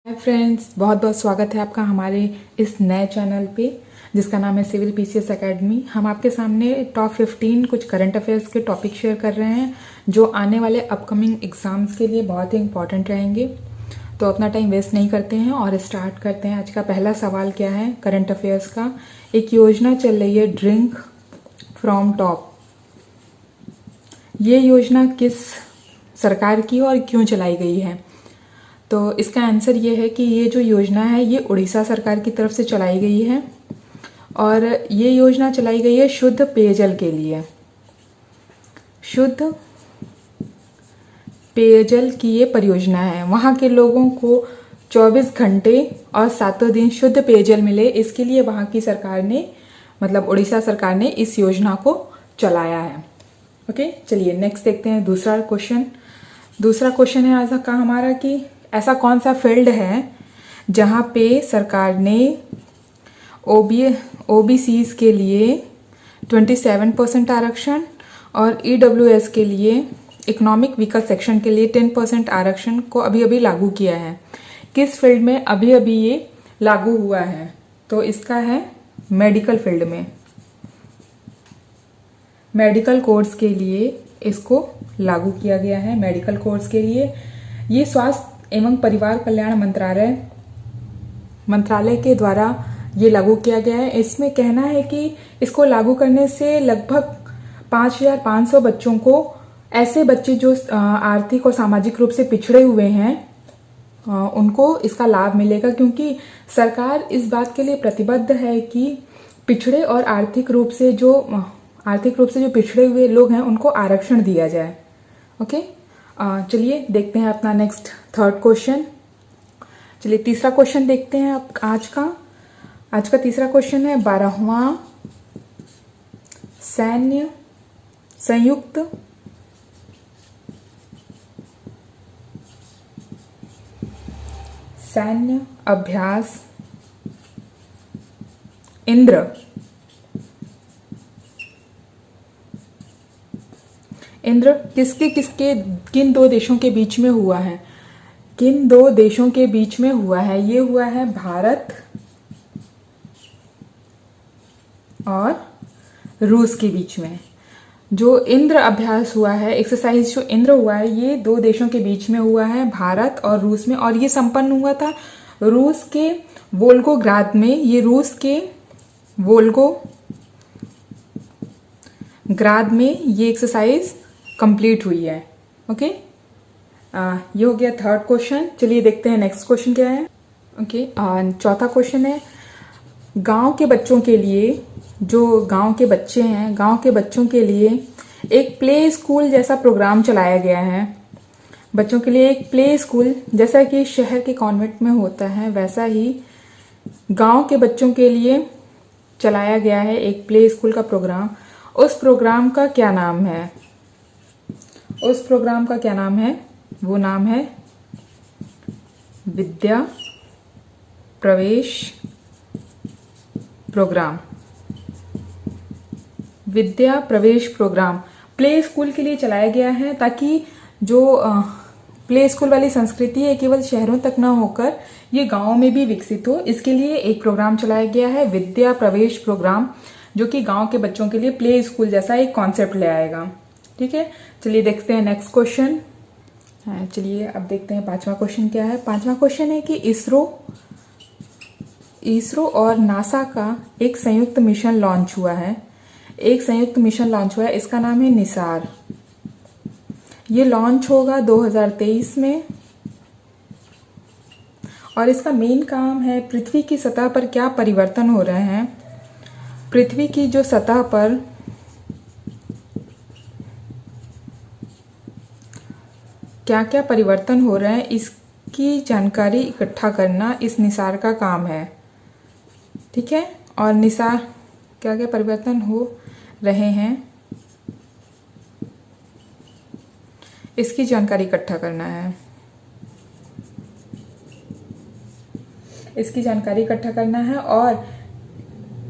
Hi friends, बहुत बहुत स्वागत है आपका हमारे इस नए चैनल पे जिसका नाम है सिविल पीसीएस एकेडमी। हम आपके सामने टॉप 15 कुछ करंट अफेयर्स के टॉपिक शेयर कर रहे हैं जो आने वाले अपकमिंग एग्जाम्स के लिए बहुत ही इंपॉर्टेंट रहेंगे। तो अपना टाइम वेस्ट नहीं करते हैं और स्टार्ट करते हैं। आज का पहला सवाल क्या है करंट अफेयर्स का। एक योजना चल रही है ड्रिंक फ्रॉम टॉप। ये योजना किस सरकार की और क्यों चलाई गई है? तो इसका आंसर ये है कि ये जो योजना है ये उड़ीसा सरकार की तरफ से चलाई गई है और ये योजना चलाई गई है शुद्ध पेयजल के लिए। शुद्ध पेयजल की ये परियोजना है। वहाँ के लोगों को 24 घंटे और 7 दिन शुद्ध पेयजल मिले, इसके लिए वहाँ की सरकार ने मतलब उड़ीसा सरकार ने इस योजना को चलाया है। ओके, चलिए नेक्स्ट देखते हैं दूसरा क्वेश्चन। दूसरा क्वेश्चन है आज का हमारा कि ऐसा कौन सा फील्ड है जहाँ पे सरकार ने ओबीसीज के लिए 27% आरक्षण और ईडब्ल्यूएस के लिए इकोनॉमिक वीकर सेक्शन के लिए 10% आरक्षण को अभी अभी लागू किया है। किस फील्ड में अभी अभी ये लागू हुआ है? तो इसका है मेडिकल फील्ड में। मेडिकल कोर्स के लिए इसको लागू किया गया है। मेडिकल कोर्स के लिए ये स्वास्थ्य एवं परिवार कल्याण मंत्रालय के द्वारा ये लागू किया गया है। इसमें कहना है कि इसको लागू करने से लगभग 5,500 बच्चों को, ऐसे बच्चे जो आर्थिक और सामाजिक रूप से पिछड़े हुए हैं, उनको इसका लाभ मिलेगा, क्योंकि सरकार इस बात के लिए प्रतिबद्ध है कि पिछड़े और आर्थिक रूप से जो पिछड़े हुए लोग हैं उनको आरक्षण दिया जाए। ओके, चलिए देखते हैं अपना नेक्स्ट थर्ड क्वेश्चन। चलिए तीसरा क्वेश्चन देखते हैं अब आज का तीसरा क्वेश्चन है 12वां संयुक्त सैन्य अभ्यास इंद्र किन दो देशों के बीच में हुआ है? किन दो देशों के बीच में हुआ है? ये हुआ है भारत और रूस के बीच में। जो इंद्र अभ्यास हुआ है, एक्सरसाइज जो इंद्र हुआ है, ये दो देशों के बीच में हुआ है, भारत और रूस में, और ये संपन्न हुआ था रूस के वोल्गोग्राद में। ये रूस के वोल्गोग्राद में ये एक्सरसाइज कंप्लीट हुई है। ओके, ये हो गया थर्ड क्वेश्चन। चलिए देखते हैं नेक्स्ट क्वेश्चन क्या है। ओके, चौथा क्वेश्चन है गांव के बच्चों के लिए, जो गांव के बच्चे हैं, गांव के बच्चों के लिए एक प्ले स्कूल जैसा प्रोग्राम चलाया गया है। बच्चों के लिए एक प्ले स्कूल, जैसा कि शहर के कॉन्वेंट में होता है वैसा ही गांव के बच्चों के लिए चलाया गया है एक प्ले स्कूल का प्रोग्राम। उस प्रोग्राम का क्या नाम है? वो नाम है विद्या प्रवेश प्रोग्राम। विद्या प्रवेश प्रोग्राम प्ले स्कूल के लिए चलाया गया है, ताकि जो प्ले स्कूल वाली संस्कृति है केवल शहरों तक ना होकर ये गांवों में भी विकसित हो, इसके लिए एक प्रोग्राम चलाया गया है विद्या प्रवेश प्रोग्राम, जो कि गांव के बच्चों के लिए प्ले स्कूल जैसा एक कॉन्सेप्ट ले आएगा। ठीक है, चलिए देखते हैं नेक्स्ट क्वेश्चन। चलिए अब देखते हैं पांचवा क्वेश्चन क्या है। पांचवा क्वेश्चन है कि इसरो और नासा का एक संयुक्त मिशन लॉन्च हुआ है। इसका नाम है निसार। ये लॉन्च होगा 2023 में और इसका मेन काम है पृथ्वी की सतह पर क्या परिवर्तन हो रहे हैं। पृथ्वी की जो सतह पर क्या क्या परिवर्तन हो रहे हैं, इसकी जानकारी इकट्ठा करना इस निसार का काम है। ठीक है, और निसार क्या क्या परिवर्तन हो रहे हैं इसकी जानकारी इकट्ठा करना है। और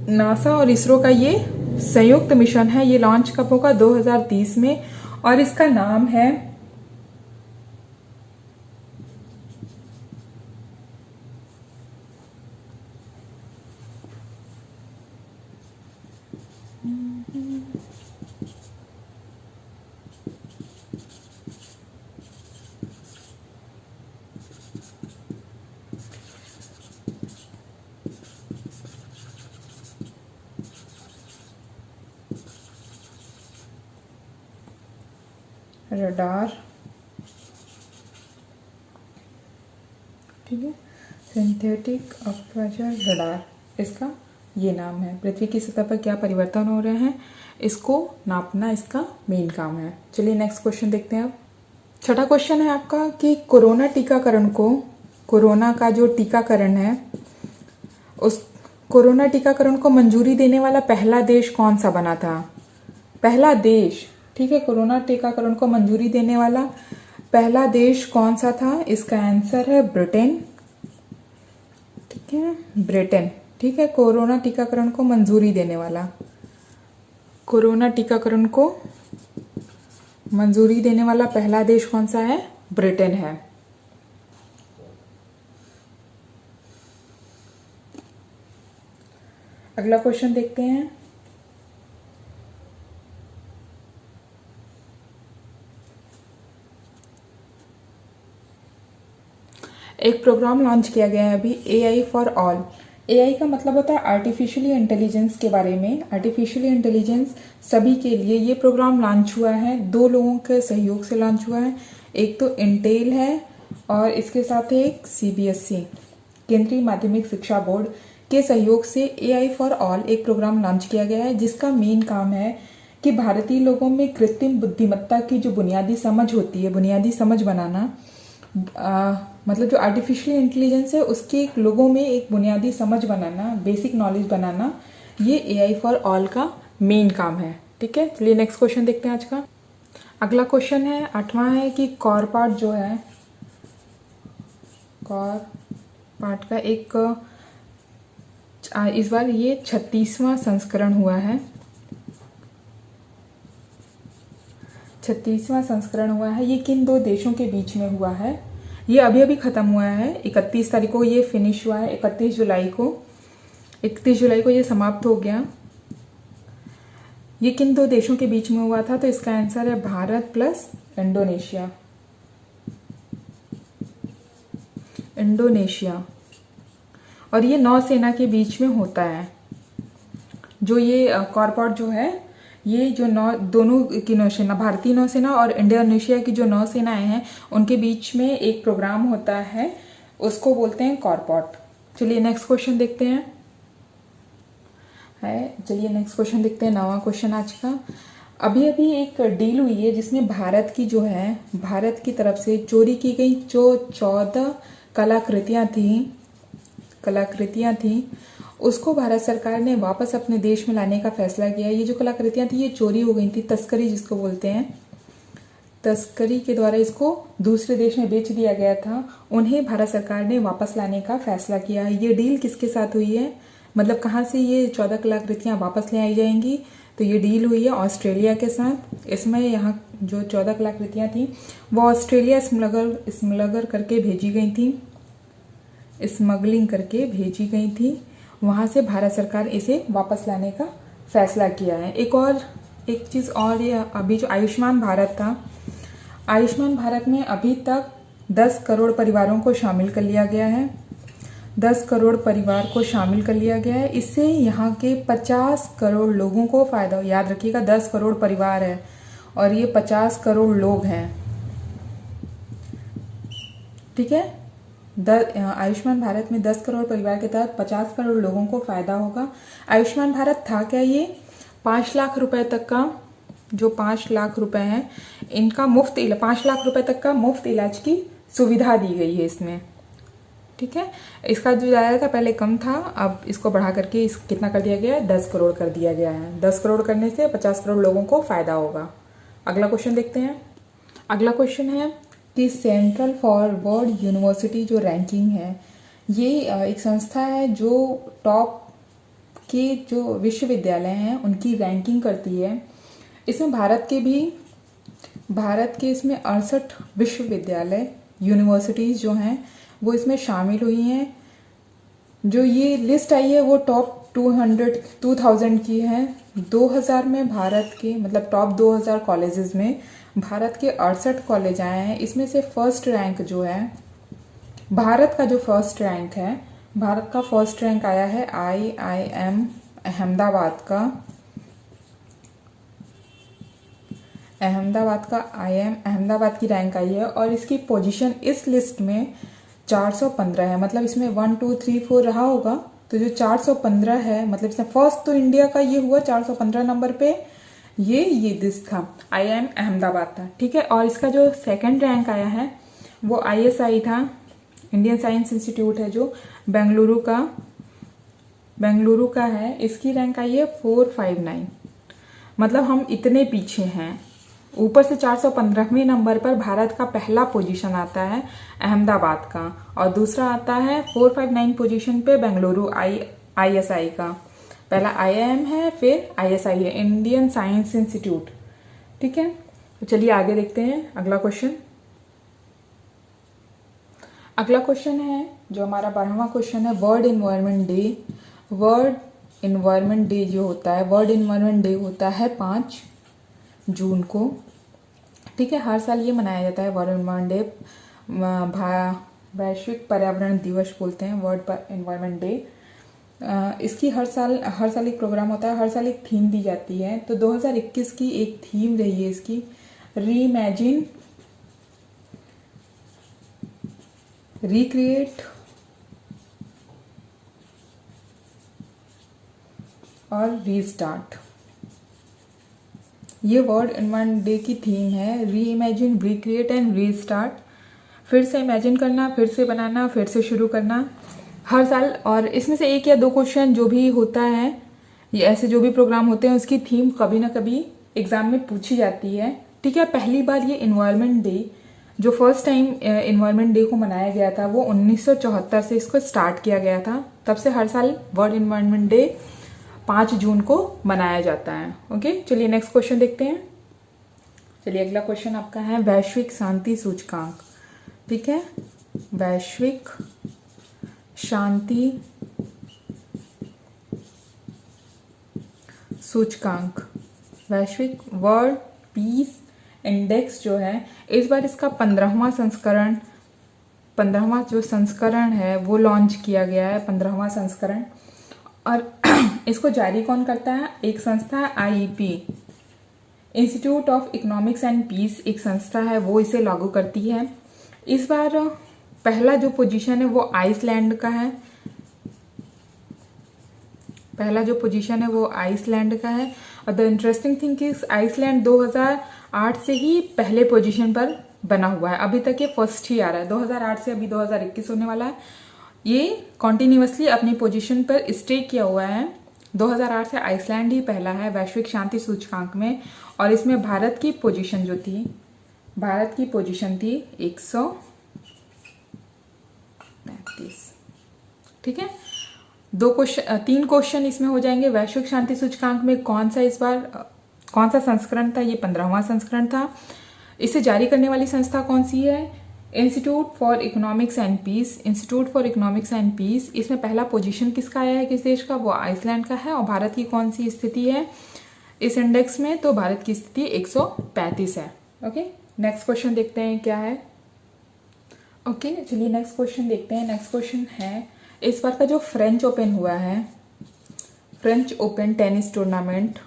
नासा और इसरो का ये संयुक्त मिशन है। ये लॉन्च कब होगा? 2030 में, और इसका नाम है रडार, ठीक है, सिंथेटिक अपर्चर रडार, इसका ये नाम है। पृथ्वी की सतह पर क्या परिवर्तन हो रहे हैं, इसको नापना इसका मेन काम है। चलिए नेक्स्ट क्वेश्चन देखते हैं अब। छठा क्वेश्चन है आपका कि कोरोना टीकाकरण को, कोरोना का जो टीकाकरण है, उस कोरोना टीकाकरण को मंजूरी देने वाला पहला देश कौन सा बना था? पहला देश, ठीक है, कोरोना टीकाकरण को मंजूरी देने वाला पहला देश कौन सा था? इसका आंसर है ब्रिटेन, ठीक है, ब्रिटेन, ठीक है। कोरोना टीकाकरण को मंजूरी देने वाला, कोरोना टीकाकरण को मंजूरी देने वाला पहला देश कौन सा है? ब्रिटेन है। अगला क्वेश्चन देखते हैं। एक प्रोग्राम लॉन्च किया गया है अभी, AI फॉर ऑल। AI का मतलब होता है आर्टिफिशियली इंटेलिजेंस के बारे में। आर्टिफिशियली इंटेलिजेंस सभी के लिए ये प्रोग्राम लॉन्च हुआ है, 2 लोगों के सहयोग से लॉन्च हुआ है। एक तो इंटेल है और इसके साथ एक CBSE, केंद्रीय माध्यमिक शिक्षा बोर्ड के सहयोग से AI फॉर ऑल एक प्रोग्राम लॉन्च किया गया है, जिसका मेन काम है कि भारतीय लोगों में कृत्रिम बुद्धिमत्ता की जो बुनियादी समझ होती है, बुनियादी समझ बनाना, मतलब जो आर्टिफिशियल इंटेलिजेंस है उसके लोगों में एक बुनियादी समझ बनाना, बेसिक नॉलेज बनाना, ये AI फॉर ऑल का मेन काम है, ठीक है। चलिए नेक्स्ट क्वेश्चन देखते हैं आज का। अगला क्वेश्चन है 8वां है कि कॉरपाट जो है, कॉरपाट का एक इस बार ये 36वां संस्करण हुआ है, 36वां संस्करण हुआ है। ये किन 2 देशों के बीच में हुआ है? ये अभी अभी खत्म हुआ है, 31 तारीख को ये फिनिश हुआ है, 31 जुलाई को ये समाप्त हो गया। ये किन 2 देशों के बीच में हुआ था? तो इसका आंसर है भारत प्लस इंडोनेशिया, इंडोनेशिया। और ये नौसेना के बीच में होता है। जो ये कॉरपाट जो है, ये जो दोनों की नौसेना, भारतीय नौसेना और इंडोनेशिया की जो नौसेनाएं हैं, उनके बीच में एक प्रोग्राम होता है, उसको बोलते हैं कॉरपाट। चलिए नेक्स्ट क्वेश्चन देखते हैं। चलिए नेक्स्ट क्वेश्चन देखते हैं, 9वां क्वेश्चन आज का। अभी अभी एक डील हुई है जिसमें भारत की जो है, भारत की तरफ से चोरी की गई जो 14 कलाकृतियां थी, उसको भारत सरकार ने वापस अपने देश में लाने का फैसला किया। ये जो कलाकृतियां थी ये चोरी हो गई थी, तस्करी जिसको बोलते हैं, तस्करी के द्वारा इसको दूसरे देश में बेच दिया गया था, उन्हें भारत सरकार ने वापस लाने का फैसला किया है। ये डील किसके साथ हुई है, मतलब कहाँ से ये 14 कलाकृतियां वापस ले आई जाएंगी? तो ये डील हुई है ऑस्ट्रेलिया के साथ। इसमें यहाँ जो 14 कलाकृतियां थी वो ऑस्ट्रेलिया स्मगलर करके भेजी गई थी, स्मगलिंग करके भेजी गई थी, वहां से भारत सरकार इसे वापस लाने का फैसला किया है। एक चीज और, ये अभी जो आयुष्मान भारत था, आयुष्मान भारत में अभी तक 10 करोड़ परिवारों को शामिल कर लिया गया है, 10 करोड़ परिवार को शामिल कर लिया गया है। इससे यहाँ के 50 करोड़ लोगों को फायदा हो। याद रखिएगा 10 करोड़ परिवार है और ये 50 करोड़ लोग हैं, ठीक है। आयुष्मान भारत में 10 करोड़ परिवार के तहत 50 करोड़ लोगों को फायदा होगा। आयुष्मान भारत था क्या? ये 5 लाख रुपए तक का, जो 5 लाख रुपए हैं इनका मुफ्त, 5 लाख रुपए तक का मुफ्त इलाज की सुविधा दी गई है इसमें, ठीक है। इसका जो दायरा था पहले कम था, अब इसको बढ़ा करके कितना कर दिया गया है? 10 करोड़ कर दिया गया है। 10 करोड़ करने से 50 करोड़ लोगों को फायदा होगा। अगला क्वेश्चन देखते हैं। अगला क्वेश्चन है कि सेंट्रल फॉरवर्ड यूनिवर्सिटी जो रैंकिंग है, ये एक संस्था है जो टॉप के जो विश्वविद्यालय हैं उनकी रैंकिंग करती है। इसमें भारत के इसमें 68 विश्वविद्यालय, यूनिवर्सिटीज़ जो हैं वो इसमें शामिल हुई हैं। जो ये लिस्ट आई है वो टॉप 2000 की है। 2000 में भारत के, मतलब टॉप 2000 कॉलेजेस में भारत के 68 कॉलेज आए हैं। इसमें से फर्स्ट रैंक जो है, भारत का जो फर्स्ट रैंक है, भारत का फर्स्ट रैंक आया है IIM अहमदाबाद का। अहमदाबाद का IIM अहमदाबाद की रैंक आई है और इसकी पोजीशन इस लिस्ट में 415 है। मतलब इसमें 1 2 3 4 रहा होगा, तो जो 415 है मतलब इसमें फर्स्ट तो इंडिया का ये हुआ 415 नंबर पे, ये दिस था IIM अहमदाबाद था, ठीक है। और इसका जो सेकंड रैंक आया है वो ISI था, इंडियन साइंस इंस्टीट्यूट है जो बेंगलुरु का है। इसकी रैंक आई है 459। मतलब हम इतने पीछे हैं। ऊपर से 415वें नंबर पर भारत का पहला पोजीशन आता है अहमदाबाद का, और दूसरा आता है 459 पोजीशन पे बेंगलुरु ISI का। पहला IIM है, फिर ISI है, इंडियन साइंस इंस्टीट्यूट, ठीक है। तो चलिए आगे देखते हैं अगला क्वेश्चन। अगला क्वेश्चन है जो हमारा 12वां क्वेश्चन है, world environment day. World environment day जो होता है, वर्ल्ड इन्वायरमेंट डे होता है 5 जून को, ठीक है। हर साल ये मनाया जाता है वर्ल्ड इन्वायरमेंट डे, वैश्विक पर्यावरण दिवस बोलते हैं वर्ल्ड इन्वायरमेंट डे। इसकी हर साल एक प्रोग्राम होता है, हर साल एक थीम दी जाती है। तो 2021 की एक थीम रही है इसकी रीइमेजिन, रिक्रिएट और रीस्टार्ट। ये वर्ल्ड इन्वायरमेंट डे की थीम है, रीइमेजिन, रिक्रिएट एंड रीस्टार्ट। फिर से इमेजिन करना, फिर से बनाना, फिर से शुरू करना हर साल। और इसमें से 1 या 2 क्वेश्चन जो भी होता है, ये ऐसे जो भी प्रोग्राम होते हैं उसकी थीम कभी ना कभी एग्जाम में पूछी जाती है, ठीक है। पहली बार ये इन्वायरमेंट डे, जो फर्स्ट टाइम इन्वायरमेंट डे को मनाया गया था, वो 1974 से इसको स्टार्ट किया गया था। तब से हर साल वर्ल्ड इन्वायरमेंट डे 5 जून को मनाया जाता है, ओके। चलिए नेक्स्ट क्वेश्चन देखते हैं। चलिए अगला क्वेश्चन आपका है वैश्विक शांति सूचकांक, ठीक है। वैश्विक शांति सूचकांक, वैश्विक वर्ल्ड पीस इंडेक्स जो है, इस बार इसका 15वां जो संस्करण है वो लॉन्च किया गया है, 15वां संस्करण। और इसको जारी कौन करता है? एक संस्था है IEP, institute of economics and peace, एक संस्था है वो इसे लागू करती है। इस बार पहला जो पोजीशन है वो आइसलैंड का है, पहला जो पोजीशन है वो आइसलैंड का है। और द इंटरेस्टिंग थिंग कि आइसलैंड 2008 से ही पहले पोजीशन पर बना हुआ है, अभी तक ये फर्स्ट ही आ रहा है। 2008 से अभी 2021 होने वाला है, ये कॉन्टिन्यूसली अपनी पोजीशन पर स्टे किया हुआ है। 2008 से आइसलैंड ही पहला है वैश्विक शांति सूचकांक में। और इसमें भारत की पोजीशन जो थी, भारत की पोजीशन थी 135, ठीक है। 3 क्वेश्चन इसमें हो जाएंगे। वैश्विक शांति सूचकांक में कौन सा इस बार कौन सा संस्करण था? ये 15वां संस्करण था। इसे जारी करने वाली संस्था कौन सी है? Institute for economics and peace, institute for economics and peace. इसमें पहला पोजीशन किसका आया है, किस देश का? वो आइसलैंड का है। और भारत की कौन सी स्थिति है इस इंडेक्स में? तो भारत की स्थिति 135 है, ओके। नेक्स्ट क्वेश्चन देखते हैं क्या है, ओके। चलिए नेक्स्ट क्वेश्चन देखते हैं। नेक्स्ट क्वेश्चन है इस बार का जो फ्रेंच ओपन हुआ है, French open tennis tournament,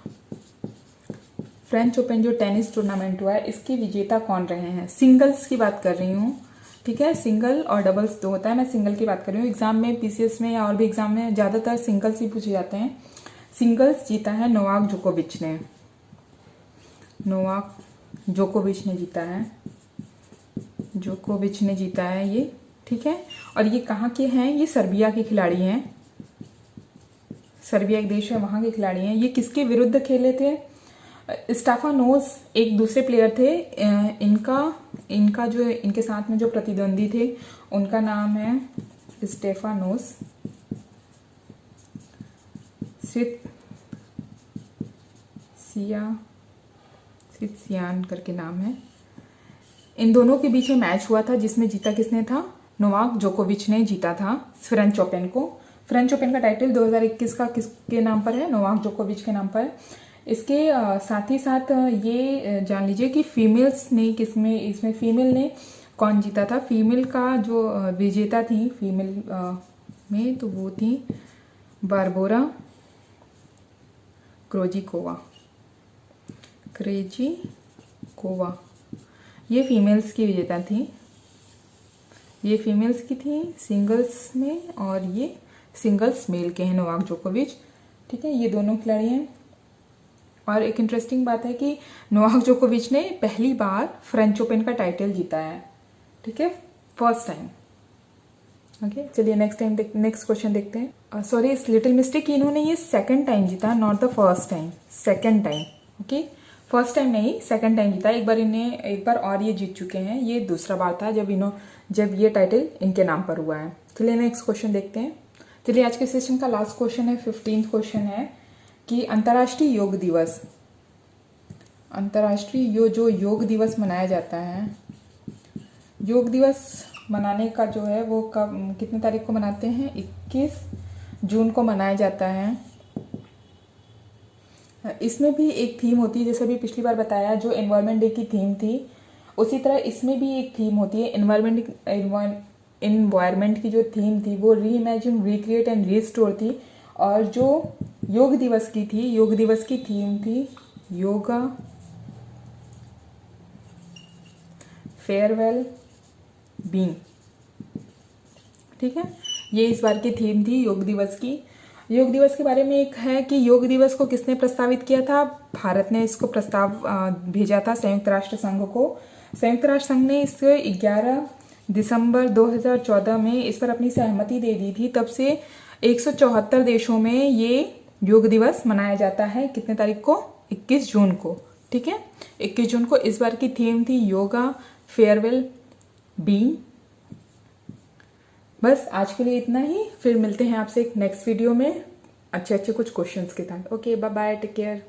French open जो टेनिस टूर्नामेंट हुआ है, इसके विजेता कौन रहे हैं? सिंगल्स की बात कर रही हूँ, ठीक है। सिंगल और डबल्स दो होता है, मैं सिंगल की बात कर रही हूँ। एग्जाम में PCS में या और भी एग्जाम में ज़्यादातर सिंगल्स ही पूछे जाते हैं। सिंगल्स जीता है नोवाक जोकोविच ने, नोवाक जोकोविच ने जीता है, जोकोविच ने जीता है ये, ठीक है। और ये कहाँ के हैं? ये सर्बिया के खिलाड़ी हैं, सर्बिया एक देश है, वहाँ के खिलाड़ी हैं। ये किसके विरुद्ध खेले थे? स्टेफानोस एक दूसरे प्लेयर थे। इनका जो इनके साथ में जो प्रतिद्वंदी थे उनका नाम है स्टेफानोस सियान करके नाम है। इन दोनों के बीच में मैच हुआ था जिसमें जीता किसने था? नोवाक जोकोविच ने जीता था फ्रेंच ओपन को। फ्रेंच ओपन का टाइटल 2021 का किसके नाम पर है? नोवाक जोकोविच के नाम पर। इसके साथ ही साथ ये जान लीजिए कि फीमेल्स ने इसमें फीमेल ने कौन जीता था? फीमेल का जो विजेता थी फीमेल में, तो वो थी बारबोरा क्रेजिकोवा, कोवा, ये फीमेल्स की विजेता थी, ये फीमेल्स की थी सिंगल्स में, और ये सिंगल्स मेल के हैं नोवाक जोकोविच। ठीक है, ये दोनों खिलाड़ी हैं। और एक इंटरेस्टिंग बात है कि नोवाक जोकोविच ने पहली बार फ्रेंच ओपन का टाइटल जीता है। ठीक है, फर्स्ट टाइम। ओके, चलिए नेक्स्ट क्वेश्चन देखते हैं। सॉरी, इस लिटिल मिस्टेक, इन्होंने ये सेकंड टाइम जीता, not the first time, second time. Okay, first time नहीं, सेकंड टाइम जीता। एक बार और ये जीत चुके हैं, ये दूसरा बार था जब ये टाइटल इनके नाम पर हुआ है। चलिए नेक्स्ट क्वेश्चन देखते हैं। चलिए आज के सेशन का लास्ट क्वेश्चन है, 15th क्वेश्चन है कि अंतर्राष्ट्रीय योग दिवस, अंतर्राष्ट्रीय जो योग दिवस मनाया जाता है, योग दिवस मनाने का जो है वो कब, कितने तारीख को मनाते हैं? 21 जून को मनाया जाता है। इसमें भी एक थीम होती है, जैसे अभी पिछली बार बताया जो एनवायरनमेंट डे की थीम थी, उसी तरह इसमें भी एक थीम होती है। एनवायरनमेंट की जो थीम थी वो री इमेजिन, रिक्रिएट एंड रिस्टोर थी। और जो योग दिवस की थी, योग दिवस की थीम थी योगा, फेयरवेल, बीइंग। ठीक है, ये इस बार की थीम थी योग दिवस की। योग दिवस के बारे में एक है कि योग दिवस को किसने प्रस्तावित किया था? भारत ने इसको प्रस्ताव भेजा था संयुक्त राष्ट्र संघ को। संयुक्त राष्ट्र संघ ने इसको 11 दिसंबर 2014 में इस पर अपनी सहमति दे दी थी। तब से 174 देशों में ये योग दिवस मनाया जाता है। कितने तारीख को? 21 जून को। ठीक है, 21 जून को। इस बार की थीम थी योगा, फेयरवेल, बीइंग। बस आज के लिए इतना ही, फिर मिलते हैं आपसे एक नेक्स्ट वीडियो में अच्छे कुछ क्वेश्चंस के साथ। Okay, bye bye, take care.